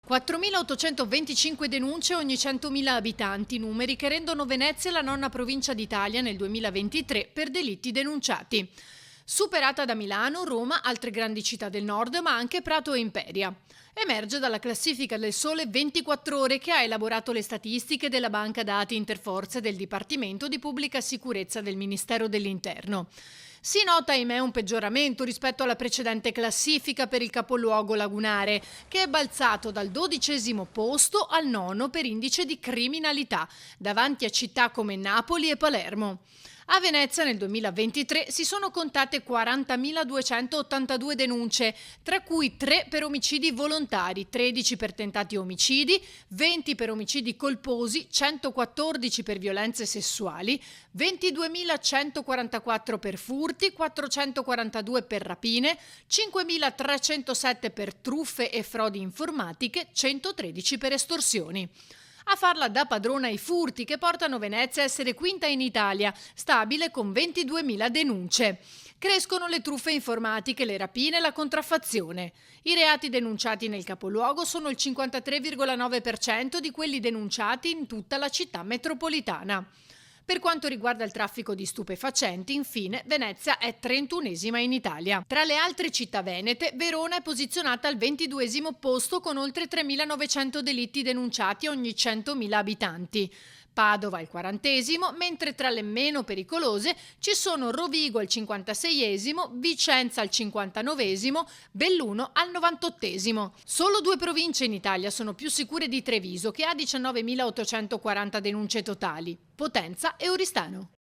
4.825 denunce ogni 100.000 abitanti, numeri che rendono Venezia la nona provincia d'Italia nel 2023 per delitti denunciati. Superata da Milano, Roma, altre grandi città del nord, ma anche Prato e Imperia. Emerge dalla classifica del Sole 24 Ore che ha elaborato le statistiche della banca dati interforze del Dipartimento di Pubblica Sicurezza del Ministero dell'Interno. Si nota, ahimè, un peggioramento rispetto alla precedente classifica per il capoluogo lagunare, che è balzato dal 12° posto al 9° per indice di criminalità, davanti a città come Napoli e Palermo. A Venezia nel 2023 si sono contate 40.282 denunce, tra cui 3 per omicidi volontari, 13 per tentati omicidi, 20 per omicidi colposi, 114 per violenze sessuali, 22.144 per furti, 442 per rapine, 5.307 per truffe e frodi informatiche, 113 per estorsioni. A farla da padrona i furti che portano Venezia a essere quinta in Italia, stabile con 22.000 denunce. Crescono le truffe informatiche, le rapine e la contraffazione. I reati denunciati nel capoluogo sono il 53,9% di quelli denunciati in tutta la città metropolitana. Per quanto riguarda il traffico di stupefacenti, infine, Venezia è 31esima in Italia. Tra le altre città venete, Verona è posizionata al 22° posto con oltre 3.900 delitti denunciati ogni 100.000 abitanti. Padova al 40°, mentre tra le meno pericolose ci sono Rovigo al 56°, Vicenza al 59°, Belluno al 98°. Solo 2 province in Italia sono più sicure di Treviso, che ha 19.840 denunce totali: Potenza e Oristano.